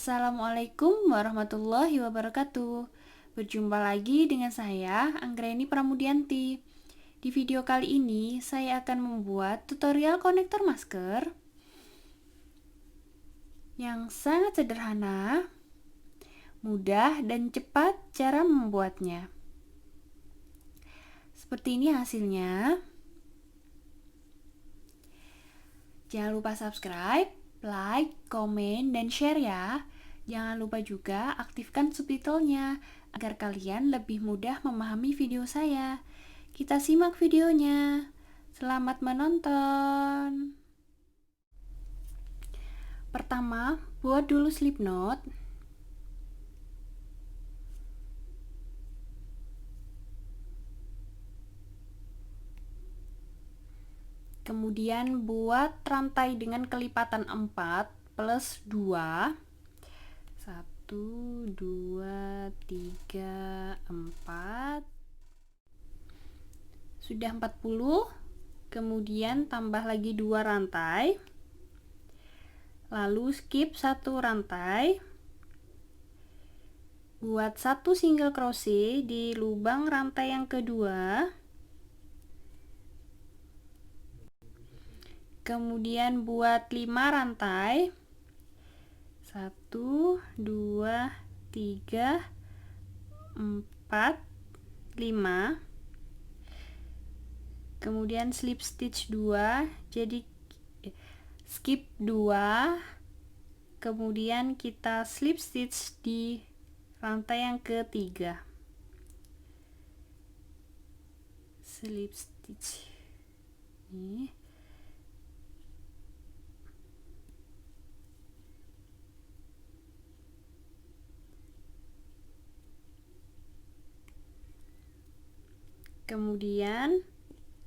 Assalamualaikum warahmatullahi wabarakatuh. Berjumpa lagi dengan saya, Anggreni Pramudianti. Di video kali ini, saya akan membuat tutorial konektor masker yang sangat sederhana, mudah, dan cepat cara membuatnya. Seperti ini hasilnya. Jangan lupa subscribe, like, komen, dan share ya. Jangan lupa juga aktifkan subtitlenya agar kalian lebih mudah memahami video saya. Kita simak videonya. Selamat menonton. Pertama, buat dulu slip knot. Kemudian buat rantai dengan kelipatan 4 plus 2. 1, 2, 3, 4. Sudah 40. Kemudian tambah lagi 2 rantai. Lalu skip 1 rantai. Buat 1 single crochet di lubang rantai yang kedua. Kemudian buat 5 rantai. 1, 2, 3, 4, 5. Kemudian slip stitch 2, jadi skip 2. Kemudian kita slip stitch di rantai yang ketiga. Slip stitch. Nih. Kemudian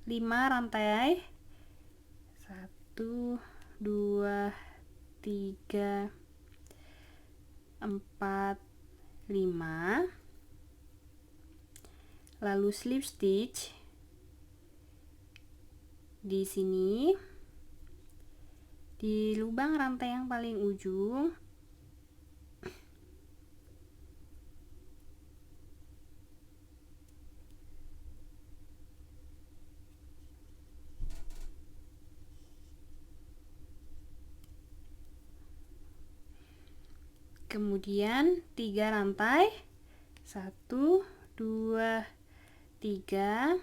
5 rantai. 1, 2, 3, 4, 5. Lalu slip stitch di sini di lubang rantai yang paling ujung. Kemudian 3 rantai. 1, 2, 3.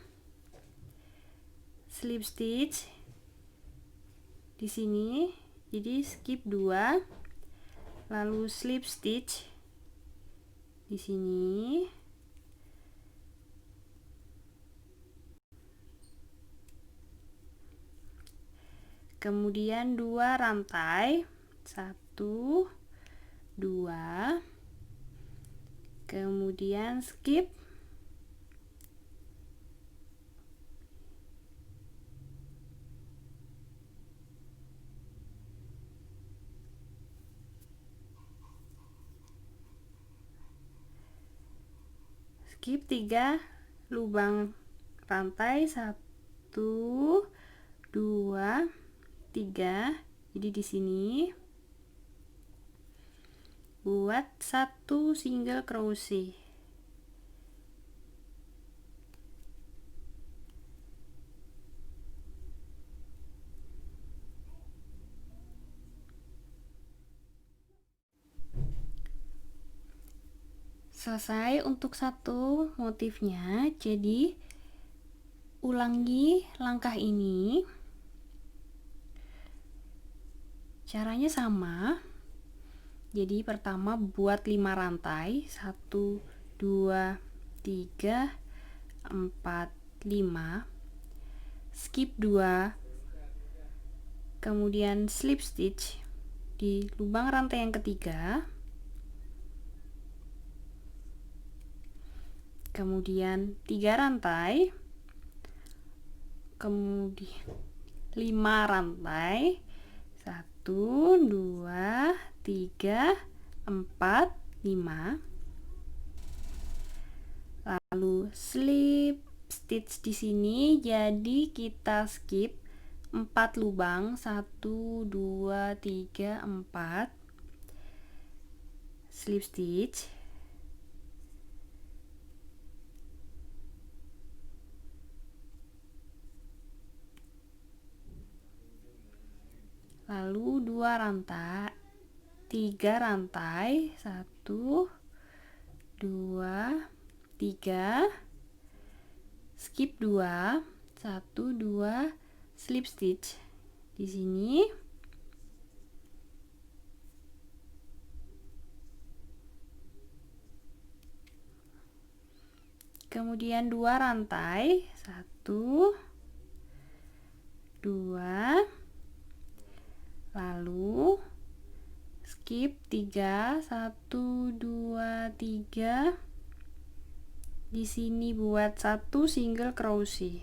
Slip stitch di sini. Jadi skip 2. Lalu slip stitch di sini. Kemudian 2 rantai. 1, 2. Kemudian skip. Skip 3 lubang rantai. 1, 2, 3. Jadi di sini buat 1 single crochet. Selesai untuk satu motifnya. Jadi ulangi langkah ini. Caranya sama. Jadi pertama buat 5 rantai. 1, 2, 3, 4, 5. Skip 2. Kemudian slip stitch di lubang rantai yang ketiga. Kemudian 3 rantai. Kemudian 5 rantai. 1, 2, 3, 4, 5. Lalu slip stitch di sini. Jadi kita skip 4 lubang. 1, 2, 3, 4. slip stitch, lalu 2 rantai, 3 rantai, 1 2 3, skip 2, 1 2, slip stitch di sini. Kemudian 2 rantai, 1 2, lalu skip 3, 1 2 3, di sini buat 1 single crochet.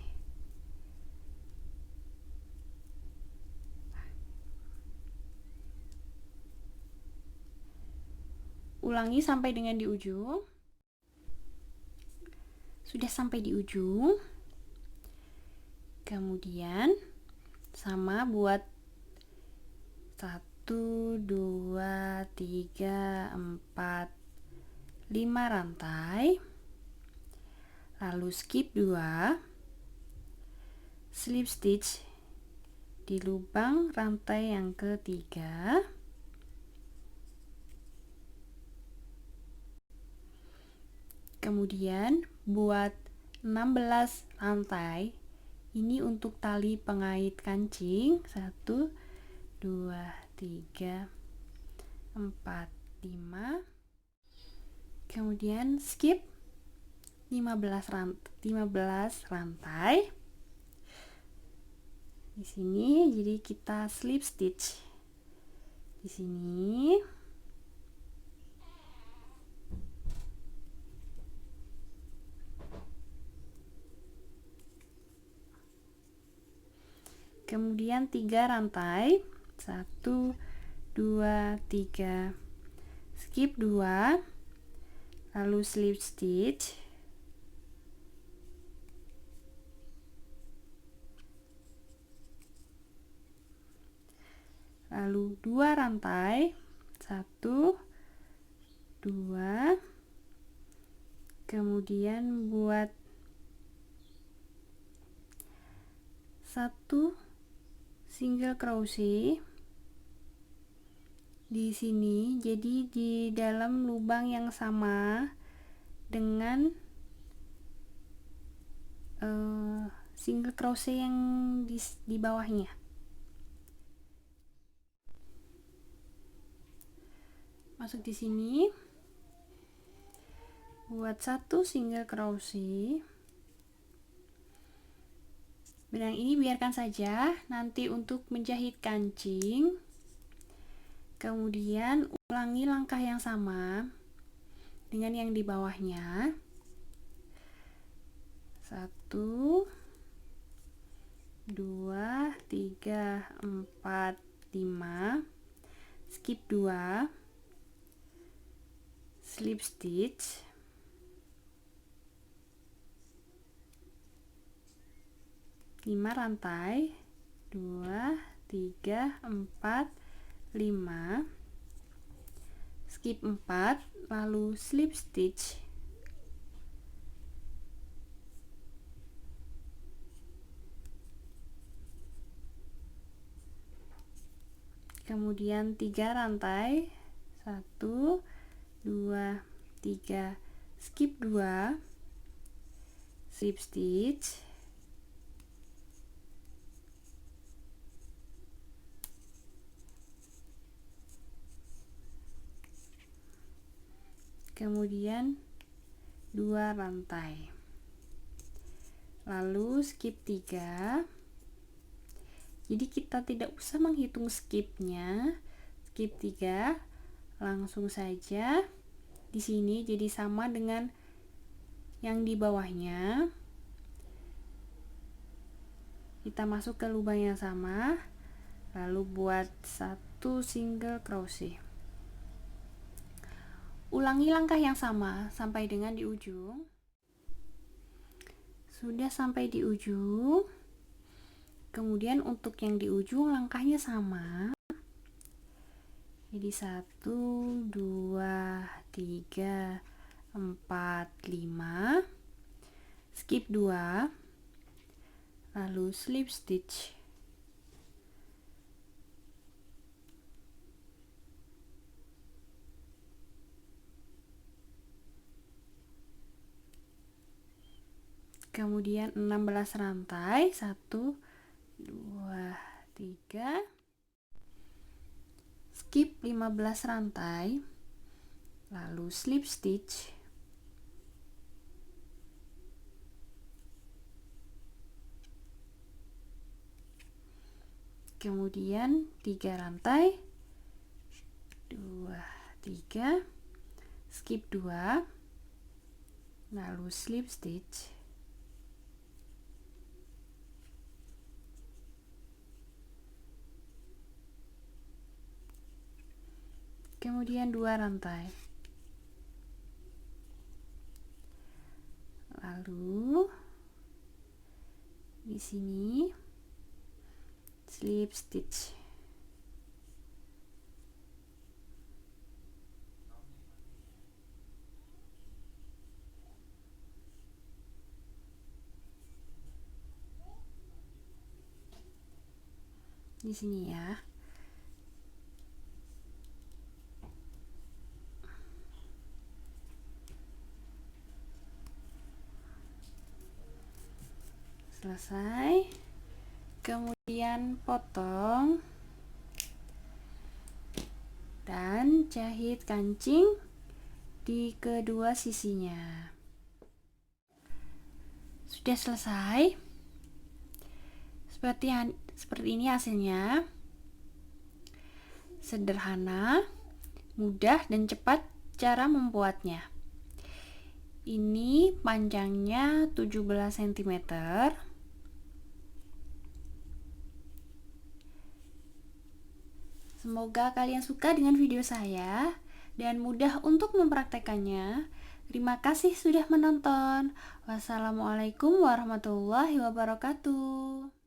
Ulangi sampai dengan di ujung. Sudah sampai di ujung, kemudian sama buat 1 2 3 4 5 rantai, lalu skip 2, slip stitch di lubang rantai yang ketiga, kemudian buat 16 rantai. Ini untuk tali pengait kancing. 1 2 3 4 5, kemudian skip 15 rantai di sini. Jadi kita slip stitch di sini. Kemudian 3 rantai, 1 2 3, skip 2, lalu slip stitch, lalu 2 rantai, 1 2, kemudian buat 1 single crochet di sini. Jadi di dalam lubang yang sama dengan single crochet yang di bawahnya. Masuk di sini, buat 1 single crochet. Benang ini biarkan saja nanti untuk menjahit kancing. Kemudian ulangi langkah yang sama dengan yang di bawahnya. 1 2 3 4 5, skip 2, slip stitch, lima rantai, 2 3 4 5, skip 4, lalu slip stitch, kemudian 3 rantai, 1 2 3, skip 2, slip stitch, kemudian 2 rantai, lalu skip 3. Jadi kita tidak usah menghitung skipnya. Skip 3, langsung saja di sini jadi sama dengan yang di bawahnya. Kita masuk ke lubang yang sama, lalu buat 1 single crochet. Ulangi langkah yang sama sampai dengan di ujung. Sudah sampai di ujung. Kemudian untuk yang di ujung langkahnya sama. Jadi 1, 2, 3, 4, 5, skip 2, lalu slip stitch. Kemudian 16 rantai, 1, 2, 3, skip 15 rantai, lalu slip stitch. Kemudian 3 rantai, 2, 3, skip 2, lalu slip stitch. Kemudian 2 rantai, lalu di sini slip stitch. Di sini ya. Selesai. Kemudian potong dan jahit kancing di kedua sisinya. Sudah selesai. Seperti ini hasilnya. Sederhana, mudah dan cepat cara membuatnya. Ini panjangnya 17 cm. Semoga kalian suka dengan video saya dan mudah untuk mempraktekannya. Terima kasih sudah menonton. Wassalamualaikum warahmatullahi wabarakatuh.